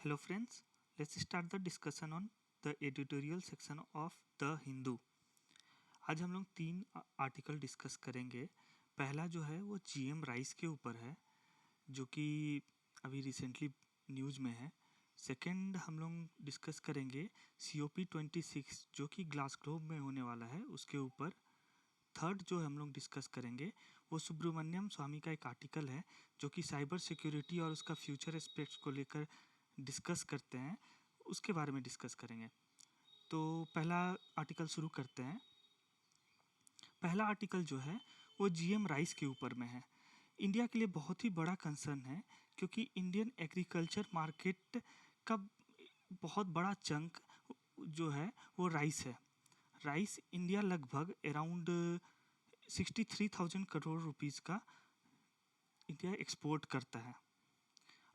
Hello friends, let's start the discussion on the editorial section of The Hindu। आज हम लोग 3 article discuss करेंगे। पहला जो है वो जीएम राइस के ऊपर है, जो कि अभी रिसेंटली न्यूज़ में है। सेकंड हम लोग डिस्कस करेंगे COP26 जो कि ग्लासगो में होने वाला है, उसके ऊपर। थर्ड जो हम लोग डिस्कस करेंगे वो सुब्रमण्यम स्वामी का एक आर्टिकल है जो कि साइबर सिक्योरिटी और उसका फ्यूचर एस्पेक्ट्स को लेकर डिस्कस करते हैं, उसके बारे में डिस्कस करेंगे। तो पहला आर्टिकल शुरू करते हैं। पहला आर्टिकल जो है वो जीएम राइस के ऊपर में है। इंडिया के लिए बहुत ही बड़ा कंसर्न है, क्योंकि इंडियन एग्रीकल्चर मार्केट का बहुत बड़ा चंक जो है वो राइस है। राइस इंडिया लगभग अराउंड 63,000 करोड़ रुपीस का इंडिया एक्सपोर्ट करता है।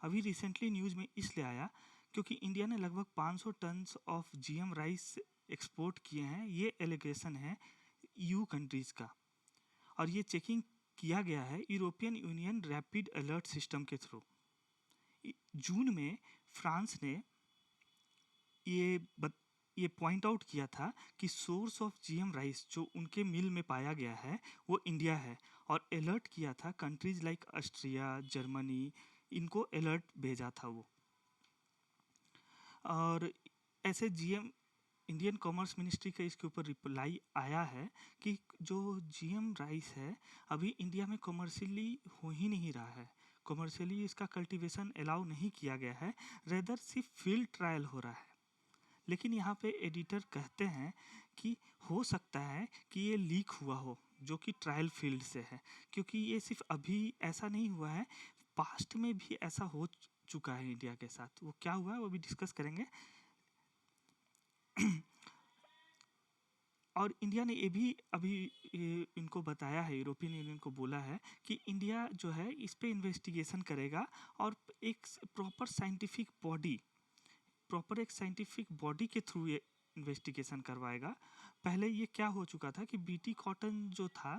अभी रिसेंटली न्यूज़ में इसलिए आया क्योंकि इंडिया ने लगभग 500 tons of GM rice export किए हैं। ये एलिगेशन है ईयू कंट्रीज़ का, और ये चेकिंग किया गया है European union rapid alert system के थ्रू। जून में फ्रांस ने ये पॉइंट आउट किया था कि सोर्स ऑफ जीएम राइस जो उनके मिल में पाया गया है वो इंडिया है, और अलर्ट किया था कंट्रीज लाइक ऑस्ट्रिया, जर्मनी, इनको अलर्ट भेजा था वो। और ऐसे जीएम इंडियन कॉमर्स मिनिस्ट्री का इसके ऊपर रिप्लाई आया है कि जो जीएम राइस है अभी इंडिया में कॉमर्शियली हो ही नहीं रहा है, कॉमर्शियली इसका कल्टीवेशन अलाउ नहीं किया गया है, रेदर सिर्फ फील्ड ट्रायल हो रहा है। लेकिन यहाँ पे एडिटर कहते हैं कि हो सकता है कि ये लीक हुआ हो, जो कि ट्रायल फील्ड से है, क्योंकि ये सिर्फ अभी ऐसा नहीं हुआ है, पास्ट में भी ऐसा हो चुका है इंडिया के साथ। वो क्या हुआ है वो भी डिस्कस करेंगे। और इंडिया ने ये भी अभी इनको बताया है, यूरोपियन यूनियन को बोला है कि इंडिया जो है इस पे इन्वेस्टिगेशन करेगा और एक प्रॉपर साइंटिफिक बॉडी के थ्रू ये इन्वेस्टिगेशन करवाएगा। पहले ये क्या हो चुका था कि बीटी कॉटन जो था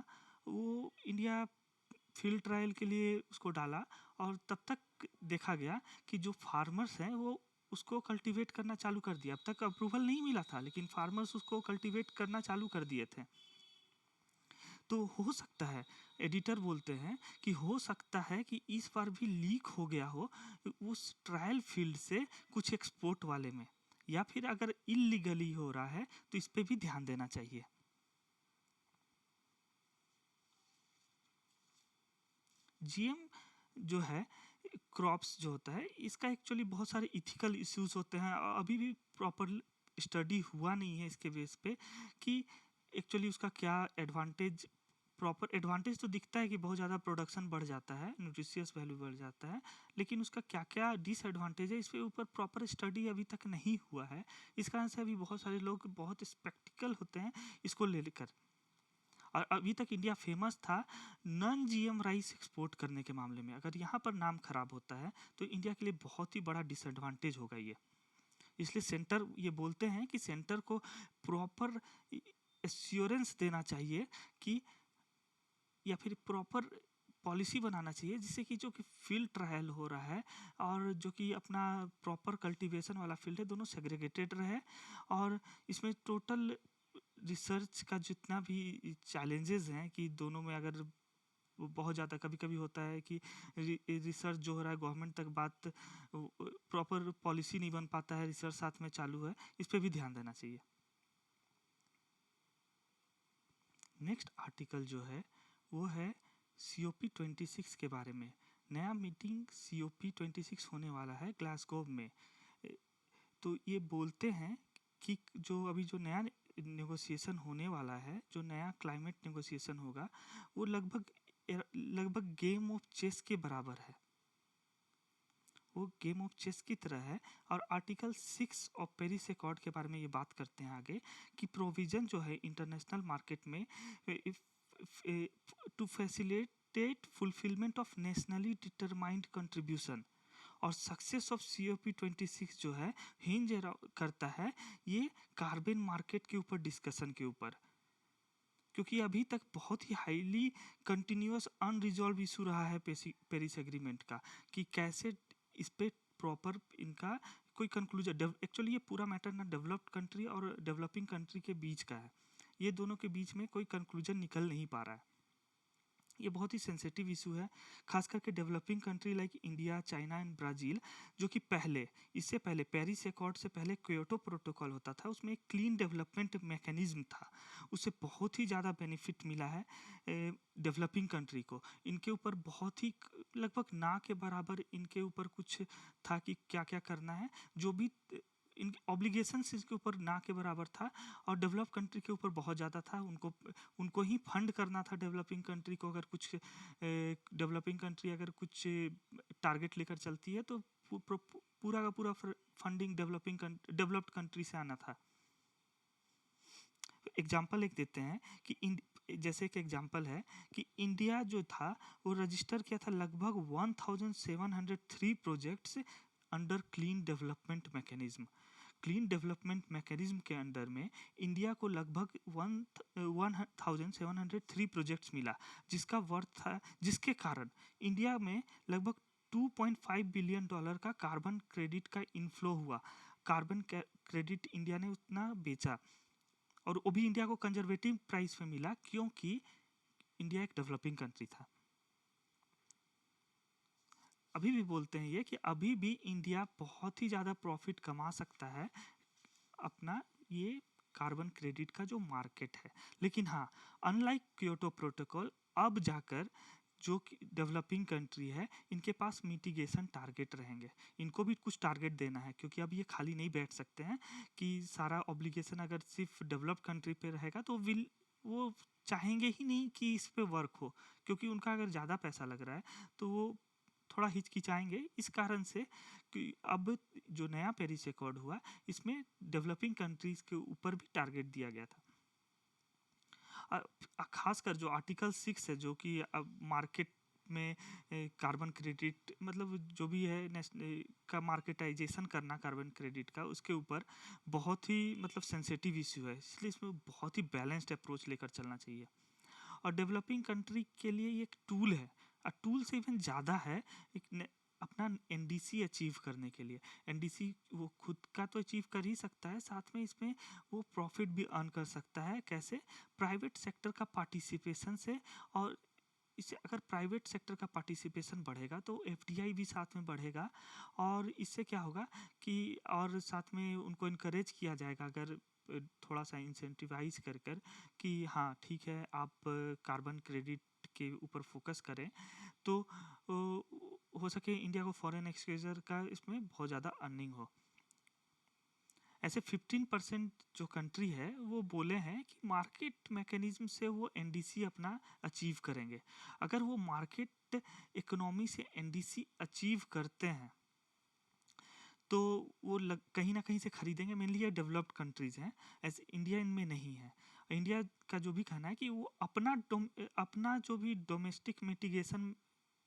वो इंडिया फील्ड ट्रायल के लिए उसको डाला, और तब तक देखा गया कि जो फार्मर्स हैं वो उसको कल्टीवेट करना चालू कर दिया। अब तक अप्रूवल नहीं मिला था, लेकिन फार्मर्स उसको कल्टीवेट करना चालू कर दिए थे। तो हो सकता है, एडिटर बोलते हैं कि हो सकता है कि इस बार भी लीक हो गया हो उस ट्रायल फील्ड से कुछ एक्सपोर्ट वाले में, या फिर अगर इलीगली हो रहा है तो इस पे भी ध्यान देना चाहिए। जीएम जो है क्रॉप्स जो होता है इसका एक्चुअली बहुत सारे इथिकल इश्यूज होते हैं, अभी भी प्रॉपर स्टडी हुआ नहीं है इसके बेस पे कि एक्चुअली उसका क्या एडवांटेज। प्रॉपर एडवांटेज तो दिखता है कि बहुत ज़्यादा प्रोडक्शन बढ़ जाता है, न्यूट्रिशियस वैल्यू बढ़ जाता है, लेकिन उसका क्या क्या डिसएडवांटेज है इस पे ऊपर प्रॉपर स्टडी अभी तक नहीं हुआ है। इस कारण से अभी बहुत सारे लोग बहुत स्पेक्टिकल होते हैं इसको लेकर। और अभी तक इंडिया फेमस था नॉन जीएम राइस एक्सपोर्ट करने के मामले में। अगर यहाँ पर नाम खराब होता है तो इंडिया के लिए बहुत ही बड़ा डिसएडवांटेज होगा ये। इसलिए सेंटर ये बोलते हैं कि सेंटर को प्रॉपर एश्योरेंस देना चाहिए कि, या फिर प्रॉपर पॉलिसी बनाना चाहिए जिससे कि जो कि फील्ड ट्रायल हो रहा है और जो कि अपना प्रॉपर कल्टीवेशन वाला फील्ड है दोनों सेग्रीगेटेड रहे, और इसमें टोटल रिसर्च का जितना भी चैलेंजेस हैं कि दोनों में अगर बहुत ज़्यादा कभी कभी होता है कि रिसर्च जो हो रहा है गवर्नमेंट तक बात प्रॉपर पॉलिसी नहीं बन पाता है, रिसर्च साथ में चालू है, इस पर भी ध्यान देना चाहिए। नेक्स्ट आर्टिकल जो है वो है COP26 के बारे में। नया मीटिंग COP26 होने वाला है ग्लासगो में। तो ये बोलते हैं कि जो नया नेगोशिएशन होने वाला है, जो नया क्लाइमेट नेगोशिएशन होगा वो लगभग गेम ऑफ चेस के बराबर है, वो गेम ऑफ चेस की तरह है। और आर्टिकल 6 ऑफ पेरिस अकॉर्ड के बारे में ये बात करते हैं आगे कि प्रोविजन जो है इंटरनेशनल मार्केट में to facilitate fulfilment of nationally determined contribution, और सक्सेस ऑफ COP26 जो है हिंज करता है ये कार्बन मार्केट के ऊपर डिस्कशन के ऊपर, क्योंकि अभी तक बहुत ही हाईली कंटिन्यूअस अनरिजॉल्व इशू रहा है पेरिस एग्रीमेंट का कि कैसे इस पे प्रॉपर इनका कोई कंक्लूजन, एक्चुअली ये पूरा मैटर ना डेवलप्ड कंट्री और डेवलपिंग कंट्री के बीच का है, ये दोनों के बीच में कोई कंक्लूजन निकल नहीं पा रहा है। ये बहुत ही सेंसिटिव इशू है, खास करके developing country like India, China and Brazil, जो कि इससे पहले पेरिस एकॉर्ड से पहले क्योटो प्रोटोकॉल होता था, उसमें एक क्लीन डेवलपमेंट मैकेनिज्म था, उससे बहुत ही ज़्यादा बेनिफिट मिला है डेवलपिंग कंट्री को। इनके ऊपर बहुत ही लगभग ना के बराबर इनके ऊपर कुछ था कि क्या क्या करना है, जो भी इनके ऑब्लिगेशंस इसके ऊपर ना के बराबर था, और डेवलप कंट्री के ऊपर बहुत ज़्यादा था। उनको ही फंड करना था डेवलपिंग कंट्री को। अगर कुछ डेवलपिंग कंट्री अगर कुछ टारगेट लेकर चलती है तो पूरा का पूरा फंडिंग डेवलप्ड कंट्री से आना था। एग्जाम्पल एक देते हैं कि जैसे एक एग्जाम्पल है कि इंडिया जो था वो रजिस्टर किया था लगभग 1703 projects under clean development mechanism. Clean development mechanism के अंडर में इंडिया को लगभग 1703 प्रोजेक्ट्स मिला, जिसका वर्थ था, जिसके कारण इंडिया में लगभग $2.5 बिलियन का कार्बन क्रेडिट का इनफ्लो हुआ। कार्बन क्रेडिट इंडिया ने उतना बेचा, और वो भी इंडिया को कंजर्वेटिव प्राइस में मिला, क्योंकि इंडिया एक डेवलपिंग कंट्री था। अभी भी बोलते हैं ये कि अभी भी इंडिया बहुत ही ज़्यादा प्रॉफिट कमा सकता है अपना ये कार्बन क्रेडिट का जो मार्केट है। लेकिन हाँ, अनलाइक क्योटो प्रोटोकॉल, अब जाकर जो डेवलपिंग कंट्री है इनके पास मिटिगेशन टारगेट रहेंगे, इनको भी कुछ टारगेट देना है, क्योंकि अब ये खाली नहीं बैठ सकते हैं कि सारा ऑब्लिगेशन अगर सिर्फ डेवलप्ड कंट्री पे रहेगा तो वो चाहेंगे ही नहीं कि इस पे वर्क हो, क्योंकि उनका अगर ज़्यादा पैसा लग रहा है तो वो थोड़ा हिचकिचाएंगे। इस कारण से कि अब जो नया पेरिस एकॉर्ड हुआ, इसमें डेवलपिंग कंट्रीज के ऊपर भी टारगेट दिया गया था। खासकर जो आर्टिकल 6 है, जो कि अब मार्केट में कार्बन क्रेडिट मतलब जो भी है नेशनल का मार्केटाइजेशन करना कार्बन क्रेडिट का, उसके ऊपर बहुत ही मतलब सेंसिटिव इशू है, इसलिए इसमें बहुत ही बैलेंस्ड अप्रोच लेकर चलना चाहिए। और डेवलपिंग कंट्री के लिए ये एक टूल है, टूल से इवन ज़्यादा है, अपना एनडीसी अचीव करने के लिए। एनडीसी वो खुद का तो अचीव कर ही सकता है, साथ में इसमें वो प्रॉफिट भी अर्न कर सकता है। कैसे? प्राइवेट सेक्टर का पार्टिसिपेशन से। और इससे अगर प्राइवेट सेक्टर का पार्टिसिपेशन बढ़ेगा तो एफडीआई भी साथ में बढ़ेगा, और इससे क्या होगा कि और साथ में उनको इनकरेज किया जाएगा, अगर थोड़ा सा इंसेंटिवाइज कर कि हाँ ठीक है, आप कार्बन क्रेडिट के ऊपर फोकस करें, तो हो सके इंडिया को फॉरेन एक्सपोजर का इसमें बहुत ज़्यादा अर्निंग हो। ऐसे 15% जो कंट्री है वो बोले हैं कि मार्केट मैकेनिज्म से वो एनडीसी अपना अचीव करेंगे। अगर वो मार्केट इकोनॉमी से एनडीसी अचीव करते हैं तो वो कहीं ना कहीं से खरीदेंगे। मेनली ये डेवलप्ड कंट्रीज हैं, ऐसे इंडिया इनमें नहीं है। इंडिया का जो भी कहना है कि वो अपना जो भी डोमेस्टिक मिटिगेशन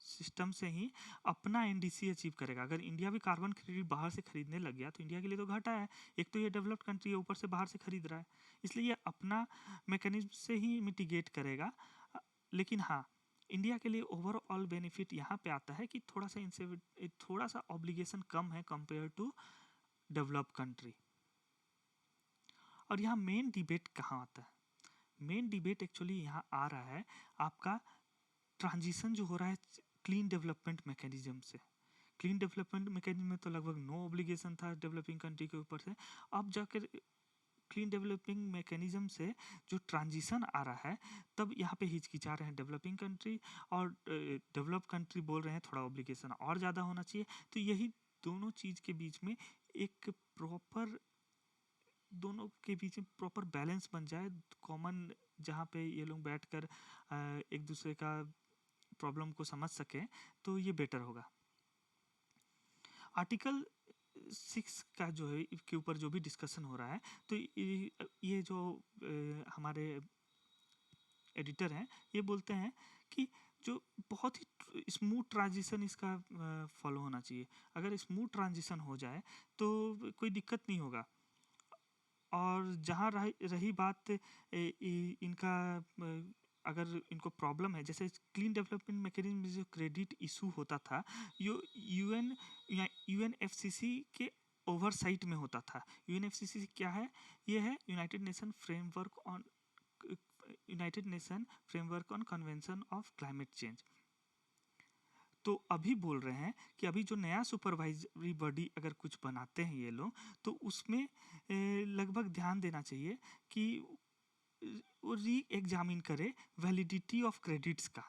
सिस्टम से ही अपना एनडीसी अचीव करेगा। अगर इंडिया भी कार्बन क्रेडिट बाहर से खरीदने लग गया तो इंडिया के लिए तो घाटा है। एक तो ये डेवलप्ड कंट्री है, ऊपर से बाहर से खरीद रहा है, इसलिए ये अपना मैकेनिज्म से ही मिटिगेट करेगा। लेकिन हाँ, इंडिया के लिए ओवरऑल बेनिफिट यहाँ पे आता है कि थोड़ा सा ऑब्लिगेशन कम है कंपेयर टू डेवलप कंट्री। और यहाँ मेन डिबेट कहाँ आता है? मेन डिबेट एक्चुअली यहाँ आ रहा है आपका ट्रांजिशन जो हो रहा है क्लीन डेवलपमेंट मैकेनिज्म से। क्लीन डेवलपमेंट मैकेनिज्म में तो लगभग नो ऑब्लिगेशन था डेवलपिंग कंट्री के ऊपर से, अब जाकर क्लीन डेवलपिंग मैकेनिज्म से जो ट्रांजिशन आ रहा है तब यहाँ पे हिचकिचा रहे हैं डेवलपिंग कंट्री, और डेवलप कंट्री बोल रहे हैं थोड़ा ऑब्लिगेशन और ज़्यादा होना चाहिए। तो यही दोनों चीज़ के बीच में एक दोनों के बीच में प्रॉपर बैलेंस बन जाए, कॉमन, जहाँ पे ये लोग बैठकर एक दूसरे का प्रॉब्लम को समझ सकें, तो ये बेटर होगा। आर्टिकल 6 का जो है के ऊपर जो भी डिस्कशन हो रहा है, तो ये जो हमारे एडिटर हैं ये बोलते हैं कि जो बहुत ही स्मूथ ट्रांजिशन इसका फॉलो होना चाहिए। अगर स्मूथ ट्रांजिशन हो जाए तो कोई दिक्कत नहीं होगा। और जहाँ रही बात इनका अगर इनको प्रॉब्लम है, जैसे क्लीन डेवलपमेंट मैकेनिज्म में जो क्रेडिट इशू होता था, यूएन यूएनएफसीसी के ओवरसाइट में होता था। यूएनएफसीसी क्या है? ये है United nation framework on convention of climate change. तो अभी बोल रहे हैं कि अभी जो नया सुपरवाइजरी बॉडी अगर कुछ बनाते हैं ये लोग, तो उसमें लगभग ध्यान देना चाहिए कि वो री एग्जामिन करे वैलिडिटी ऑफ क्रेडिट्स का,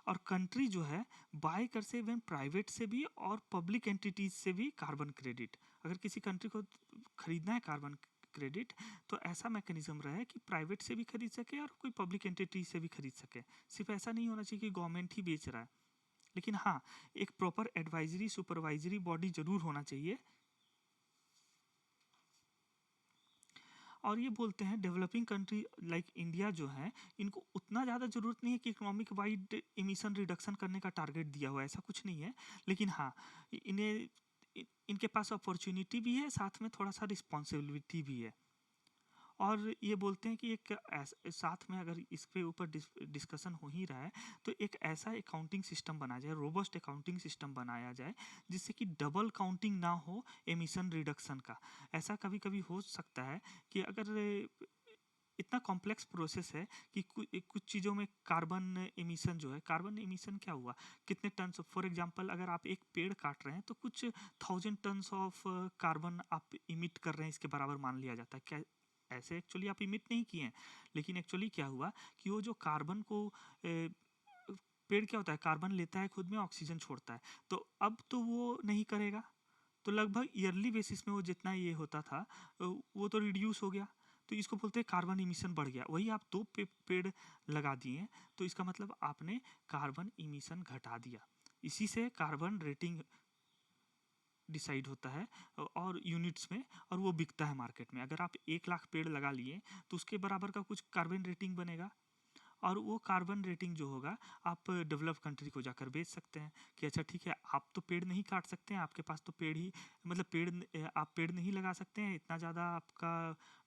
और कंट्री जो है बाय कर से इवन प्राइवेट से भी और पब्लिक एंटिटीज से भी कार्बन क्रेडिट। अगर किसी कंट्री को खरीदना है कार्बन क्रेडिट, तो ऐसा मैकेनिज्म रहे कि प्राइवेट से भी खरीद सके और कोई पब्लिक एंटिटी से भी खरीद सके। सिर्फ ऐसा नहीं होना चाहिए कि गवर्नमेंट ही बेच रहा है, लेकिन हाँ, एक प्रॉपर एडवाइजरी सुपरवाइजरी बॉडी जरूर होना चाहिए। और ये बोलते हैं डेवलपिंग कंट्री लाइक इंडिया जो है, इनको उतना ज़्यादा ज़रूरत नहीं है कि इकोनॉमिक वाइड इमिशन रिडक्शन करने का टारगेट दिया हुआ है, ऐसा कुछ नहीं है। लेकिन हाँ, इन्हें इनके पास अपॉर्चुनिटी भी है, साथ में थोड़ा सा रिस्पॉन्सिबिलिटी भी है। और ये बोलते हैं कि एक साथ में अगर इसके ऊपर डिस्कशन हो ही रहा है, तो एक ऐसा अकाउंटिंग सिस्टम बनाया जाए, रोबस्ट अकाउंटिंग सिस्टम बनाया जाए, जिससे कि डबल काउंटिंग ना हो एमिशन रिडक्शन का। ऐसा कभी कभी हो सकता है कि अगर इतना कॉम्प्लेक्स प्रोसेस है कि कुछ चीज़ों में कार्बन एमिशन जो है, कार्बन एमिशन क्या हुआ, कितने टन, फॉर एग्जांपल अगर आप एक पेड़ काट रहे हैं तो कुछ 1000 टन्स ऑफ कार्बन आप इमिट कर रहे हैं, इसके बराबर मान लिया जाता है। क्या ऐसे एक्चुअली आप इमिट नहीं किए हैं, लेकिन एक्चुअली क्या हुआ कि वो जो कार्बन को पेड़ क्या होता है, कार्बन लेता है खुद में, ऑक्सीजन छोड़ता है, तो अब तो वो नहीं करेगा, तो लगभग ईयरली बेसिस में वो जितना ये होता था वो तो रिड्यूस हो गया। तो इसको बोलते हैं कार्बन इमिशन बढ़ गया। वही आप 2 पेड़ लगा दिए, तो इसका मतलब आपने कार्बन इमिशन घटा दिया। इसी से कार्बन रेटिंग डिसाइड होता है और यूनिट्स में, और वो बिकता है मार्केट में। अगर आप 1 लाख पेड़ लगा लिए, तो उसके बराबर का कुछ कार्बन रेटिंग बनेगा, और वो कार्बन रेटिंग जो होगा आप डेवलप कंट्री को जाकर बेच सकते हैं कि अच्छा ठीक है, आप तो पेड़ नहीं काट सकते हैं, आपके पास तो पेड़ ही, मतलब आप पेड़ नहीं लगा सकते हैं, इतना ज़्यादा आपका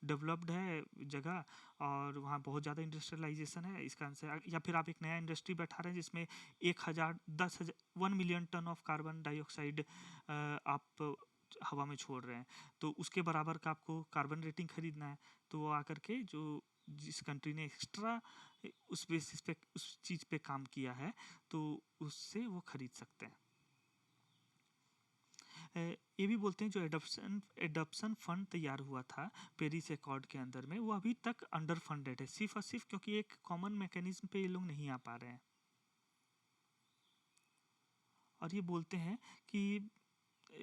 डेवलप्ड है जगह और वहाँ बहुत ज़्यादा इंडस्ट्रियलाइजेशन है, इसका आंसर। या फिर आप एक नया इंडस्ट्री बैठा रहे हैं जिसमें 1 million ton of carbon dioxide आप हवा में छोड़ रहे हैं, तो उसके बराबर का आपको कार्बन रेटिंग खरीदना है, तो वो आकर के जो जिस कंट्री ने एक्स्ट्रा उस बेसिस पे उस चीज़ पे काम किया है, तो उससे वो खरीद सकते हैं। ये भी बोलते हैं जो एडॉप्शन फंड तैयार हुआ था पेरिस अकॉर्ड के अंदर में, वो अभी तक अंडर फंडेड है, सिर्फ और सिर्फ क्योंकि एक कॉमन मैकेनिज्म पे ये लोग नहीं आ पा रहे हैं। और ये बोलते हैं कि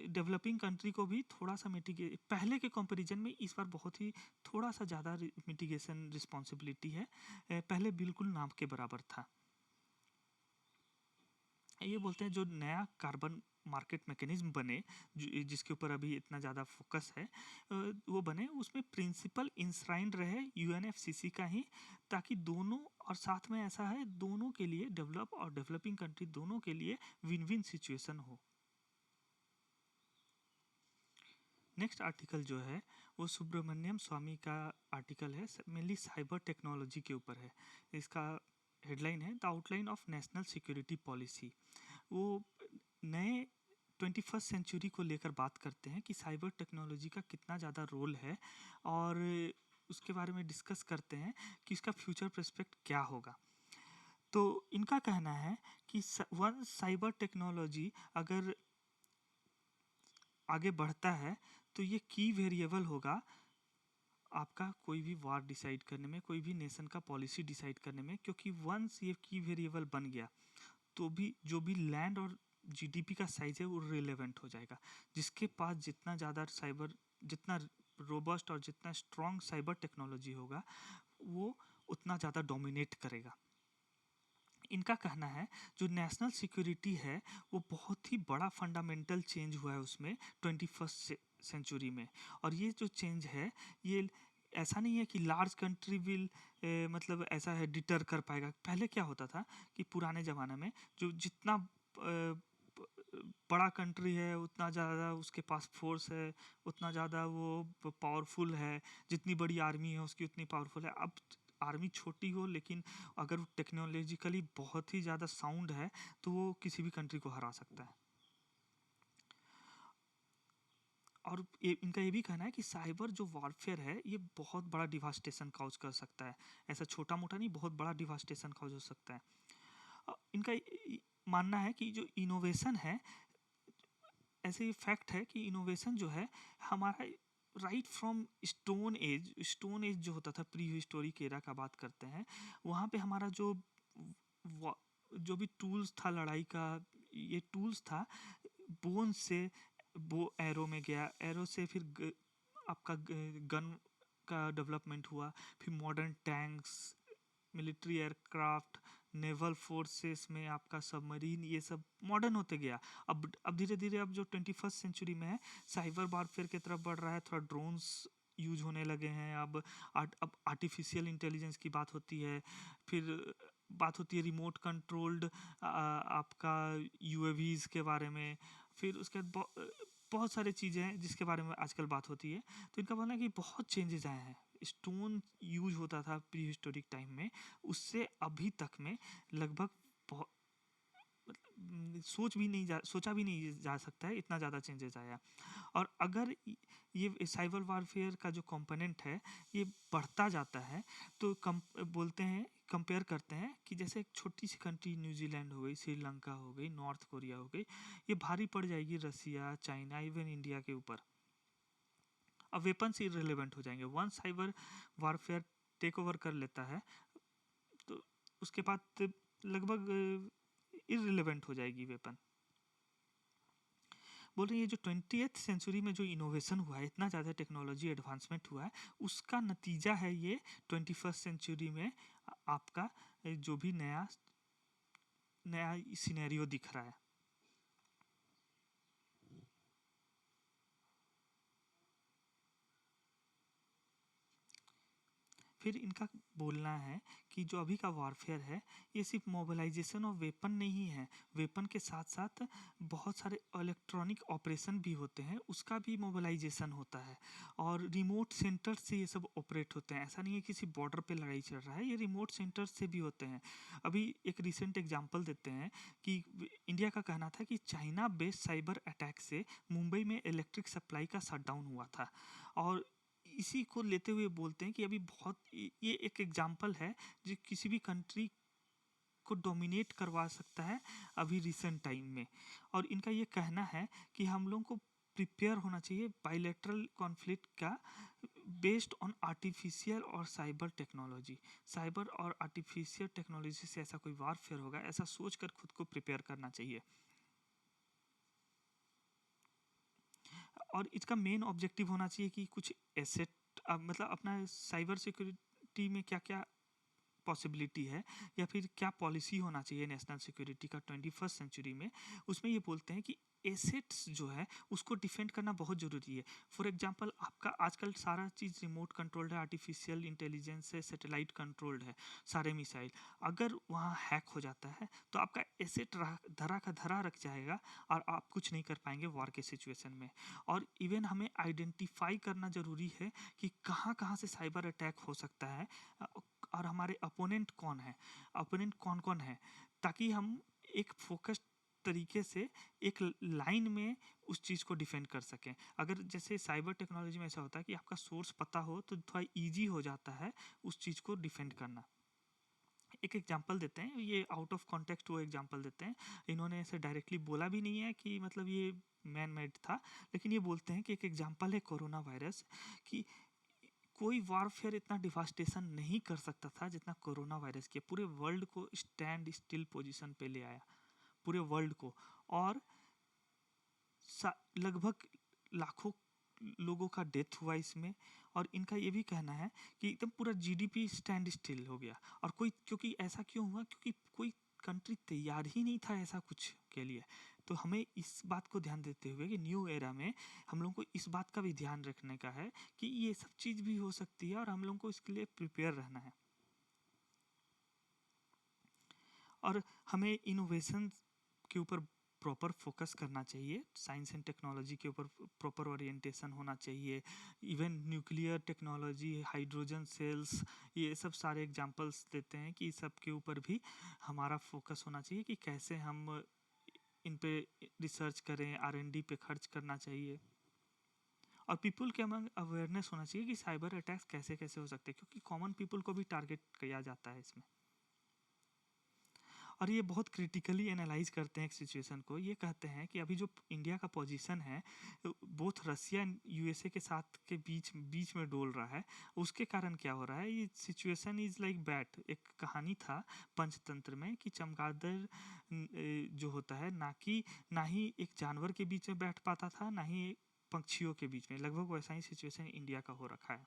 डेवलपिंग कंट्री को भी थोड़ा सा पहले के कंपैरिजन में इस बार बहुत ही थोड़ा सा ज़्यादा मिटिगेशन रिस्पॉन्सिबिलिटी है, पहले बिल्कुल नाम के बराबर था। ये बोलते हैं जो नया कार्बन मार्केट मैकेनिज्म बने, जिसके ऊपर अभी इतना ज़्यादा फोकस है, वो बने, उसमें प्रिंसिपल इंश्राइंड रहे यूएनएफसीसी का ही, ताकि दोनों, और साथ में ऐसा है दोनों के लिए, डेवलप और डेवलपिंग कंट्री दोनों के लिए विन विन सिचुएशन हो। नेक्स्ट आर्टिकल जो है वो सुब्रमण्यम स्वामी का आर्टिकल है, मेनली साइबर टेक्नोलॉजी के ऊपर है। इसका हेडलाइन है the outline of national security policy. वो नए 21st सेंचुरी को लेकर बात करते हैं कि साइबर टेक्नोलॉजी का कितना ज़्यादा रोल है, और उसके बारे में डिस्कस करते हैं कि इसका फ्यूचर प्रोस्पेक्ट क्या होगा। तो इनका कहना है कि वन साइबर टेक्नोलॉजी अगर आगे बढ़ता है, तो ये की वेरिएबल होगा आपका कोई भी वार डिसाइड करने में, कोई भी नेशन का पॉलिसी डिसाइड करने में, क्योंकि वंस ये की वेरिएबल बन गया, तो भी जो भी लैंड और जीडीपी का साइज है वो रिलेवेंट हो जाएगा। जिसके पास जितना ज़्यादा जितना रोबस्ट और जितना स्ट्रॉन्ग साइबर टेक्नोलॉजी होगा, वो उतना ज़्यादा डोमिनेट करेगा। इनका कहना है जो नेशनल सिक्योरिटी है वो बहुत ही बड़ा फंडामेंटल चेंज हुआ है उसमें 21st सेंचुरी में। और ये जो चेंज है, ये ऐसा नहीं है कि लार्ज कंट्री विल मतलब ऐसा है डिटर कर पाएगा। पहले क्या होता था कि पुराने ज़माने में जो जितना बड़ा कंट्री है उतना ज़्यादा उसके पास फोर्स है, उतना ज़्यादा वो पावरफुल है, जितनी बड़ी आर्मी है उसकी उतनी पावरफुल है। अब आर्मी छोटी हो लेकिन अगर वो टेक्नोलॉजिकली बहुत ही ज़्यादा साउंड है तो वो किसी भी कंट्री को हरा सकता है। और इनका ये भी कहना है कि साइबर जो वॉरफेयर है ये बहुत बड़ा डिवास्टेशन कॉज कर सकता है, ऐसा छोटा मोटा नहीं, बहुत बड़ा डिवास्टेशन कॉज हो सकता है। इनका मानना है कि जो इनोवेशन है, ऐसे फैक्ट है कि इनोवेशन जो है हमारा राइट फ्रॉम स्टोन एज जो होता था, प्री हिस्टोरिक एरा का बात करते हैं, वहाँ पे हमारा जो भी टूल्स था लड़ाई का, ये टूल्स था बोन से बो एरो में गया, एरो से फिर आपका गन का डेवलपमेंट हुआ, फिर modern tanks, military aircraft, naval forces में आपका सबमरीन, ये सब मॉडर्न होते गया। अब धीरे धीरे अब जो 21st सेंचुरी में है, साइबर वारफेयर की तरफ बढ़ रहा है, थोड़ा ड्रोन्स यूज होने लगे हैं। अब आर्टिफिशियल इंटेलिजेंस की बात होती है, फिर बात होती है रिमोट कंट्रोल्ड आपका यूएवीज के बारे में, फिर उसके बाद बहुत सारी चीज़ें हैं जिसके बारे में आजकल बात होती है। तो इनका मानना है कि बहुत चेंजेस आए हैं। स्टोन यूज होता था प्री हिस्टोरिक टाइम में, उससे अभी तक में लगभग सोचा भी नहीं जा सकता है, इतना ज़्यादा चेंजेस आया। और अगर ये साइबर वारफेयर का जो कंपोनेंट है ये बढ़ता जाता है तो बोलते हैं, कंपेयर करते हैं कि जैसे एक छोटी सी कंट्री न्यूजीलैंड हो गई, श्रीलंका हो गई, नॉर्थ कोरिया हो गई, ये भारी पड़ जाएगी रसिया, चाइना, इवन इंडिया के ऊपर। अब वेपन्स इररिलेवेंट हो जाएंगे। One cyber warfare take over कर लेता है तो उसके बाद लगभग इररिलेवेंट हो जाएगी वेपन। बोल रही है जो 20th सेंचुरी में जो इनोवेशन हुआ है, इतना ज़्यादा टेक्नोलॉजी एडवांसमेंट हुआ है, उसका नतीजा है ये 21st सेंचुरी में आपका जो भी नया सिनेरियो दिख रहा है। फिर इनका बोलना है कि जो अभी का वॉरफेयर है ये सिर्फ मोबिलाइजेशन ऑफ वेपन नहीं है, वेपन के साथ साथ बहुत सारे इलेक्ट्रॉनिक ऑपरेशन भी होते हैं, उसका भी मोबिलाइजेशन होता है, और रिमोट सेंटर से ये सब ऑपरेट होते हैं। ऐसा नहीं है किसी बॉर्डर पे लड़ाई चल रहा है, ये रिमोट सेंटर से भी होते हैं। अभी एक रिसेंट एग्जाम्पल देते हैं कि इंडिया का कहना था कि चाइना बेस्ड साइबर अटैक से मुंबई में इलेक्ट्रिक सप्लाई का शटडाउन हुआ था, और इसी को लेते हुए बोलते हैं कि अभी बहुत ये एक एग्जाम्पल है जो किसी भी कंट्री को डोमिनेट करवा सकता है अभी रिसेंट टाइम में। और इनका ये कहना है कि हम लोगों को प्रिपेयर होना चाहिए बाइलेटरल कॉन्फ्लिक्ट का बेस्ड ऑन आर्टिफिशियल और साइबर टेक्नोलॉजी। साइबर और आर्टिफिशियल टेक्नोलॉजी से ऐसा कोई वारफेयर होगा, ऐसा सोचकर खुद को प्रिपेयर करना चाहिए। और इसका मेन ऑब्जेक्टिव होना चाहिए कि कुछ एसेट मतलब अपना साइबर सिक्योरिटी में क्या क्या पॉसिबिलिटी है या फिर क्या पॉलिसी होना चाहिए नेशनल सिक्योरिटी का 21st सेंचुरी में। उसमें ये बोलते हैं कि एसेट्स जो है उसको डिफेंड करना बहुत ज़रूरी है। फॉर एग्जांपल आपका आजकल सारा चीज़ रिमोट कंट्रोल्ड है, आर्टिफिशियल इंटेलिजेंस है, सैटेलाइट कंट्रोल्ड है, सारे मिसाइल। अगर वहाँ हैक हो जाता है तो आपका एसेट धरा का धरा रख जाएगा और आप कुछ नहीं कर पाएंगे वॉर के सिचुएशन में। और इवन हमें आइडेंटिफाई करना ज़रूरी है कि कहाँ कहाँ से साइबर अटैक हो सकता है और हमारे अपोनेंट कौन है, अपोनेंट कौन कौन है, ताकि हम एक फोकस्ड तरीके से एक लाइन में उस चीज़ को डिफेंड कर सकें। अगर जैसे साइबर टेक्नोलॉजी में ऐसा होता है कि आपका सोर्स पता हो तो थोड़ा इजी हो जाता है उस चीज़ को डिफेंड करना। एक एग्जांपल देते हैं, ये आउट ऑफ कॉन्टेक्स्ट वो एग्जांपल देते हैं, इन्होंने ऐसे डायरेक्टली बोला भी नहीं है कि मतलब ये मैन मेड था, लेकिन ये बोलते हैं कि एक एग्जांपल है कोरोना वायरस कि कोई वारफेयर इतना डिवास्टेशन नहीं कर सकता था जितना कोरोना वायरस किया, पूरे वर्ल्ड को स्टैंड स्टिल पोजीशन पे ले आया, पूरे वर्ल्ड को। और लगभग लाखों लोगों का डेथ हुआ इसमें। और इनका ये भी कहना है कि एकदम पूरा जीडीपी स्टैंड स्टिल हो गया। और कोई, क्योंकि ऐसा क्यों हुआ, क्योंकि कोई कंट्री तैयार ही नहीं था ऐसा कुछ के लिए। तो हमें इस बात को ध्यान देते हुए कि न्यू एरा में हम लोगों को इस बात का भी ध्यान रखने का है कि ये सब चीज़ भी हो सकती है और हम लोगों को इसके लिए प्रिपेयर रहना है। और हमें इनोवेशन के ऊपर प्रॉपर फोकस करना चाहिए, साइंस एंड टेक्नोलॉजी के ऊपर प्रॉपर ओरिएंटेशन होना चाहिए। Even nuclear technology, hydrogen cells, ये सब सारे एग्जांपल्स देते हैं कि सब के ऊपर भी हमारा फोकस होना चाहिए कि कैसे हम इन पे रिसर्च करें, R&D पे खर्च करना चाहिए। और पीपल के अमंग अवेयरनेस होना चाहिए कि साइबर अटैक्स कैसे कैसे हो सकते हैं, क्योंकि कॉमन पीपल को भी टारगेट किया जाता है इसमें। और ये बहुत क्रिटिकली एनालाइज करते हैं एक सिचुएशन को। ये कहते हैं कि अभी जो इंडिया का पोजीशन है बोथ रसिया एंड यूएसए के साथ के बीच में डोल रहा है। उसके कारण क्या हो रहा है, ये सिचुएशन इज लाइक बैट। एक कहानी था पंचतंत्र में कि चमगादड़ जो होता है ना ही एक जानवर के बीच में बैठ पाता था, ना ही पक्षियों के बीच में। लगभग वैसा ही सिचुएशन इंडिया का हो रखा है।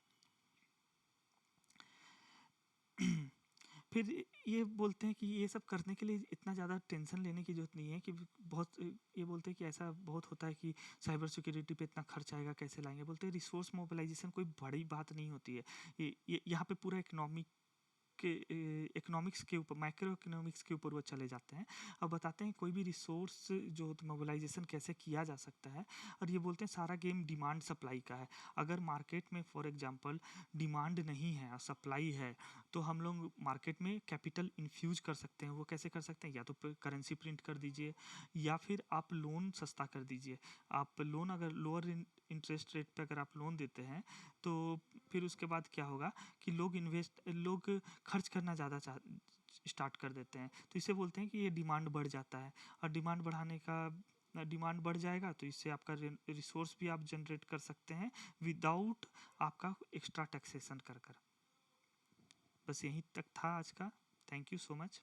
फिर ये बोलते हैं कि ये सब करने के लिए इतना ज़्यादा टेंशन लेने की जरूरत नहीं है, कि बहुत ये बोलते हैं कि ऐसा बहुत होता है कि साइबर सिक्योरिटी पे इतना खर्च आएगा, कैसे लाएंगे। बोलते हैं रिसोर्स मोबिलाइजेशन कोई बड़ी बात नहीं होती है। ये यहाँ पे पूरा इकोनॉमिक्स के ऊपर, माइक्रो इकोनॉमिक्स के ऊपर वो चले जाते हैं और बताते हैं कोई भी रिसोर्स जो मोबिलाइजेशन कैसे किया जा सकता है। और ये बोलते हैं सारा गेम डिमांड सप्लाई का है। अगर मार्केट में फॉर एग्जांपल डिमांड नहीं है और सप्लाई है, तो हम लोग मार्केट में कैपिटल इन्फ्यूज कर सकते हैं। वो कैसे कर सकते हैं, या तो करेंसी प्रिंट कर दीजिए, या फिर आप लोन सस्ता कर दीजिए। आप लोन अगर लोअर इंटरेस्ट रेट पे अगर आप लोन देते हैं, तो फिर उसके बाद क्या होगा कि लोग खर्च करना ज़्यादा स्टार्ट कर देते हैं। तो इसे बोलते हैं कि ये डिमांड बढ़ जाता है। और डिमांड बढ़ जाएगा तो इससे आपका रिसोर्स भी आप जनरेट कर सकते हैं विदाउट आपका एक्स्ट्रा टैक्सेशन कर। बस यहीं तक था आज का। Thank you so much.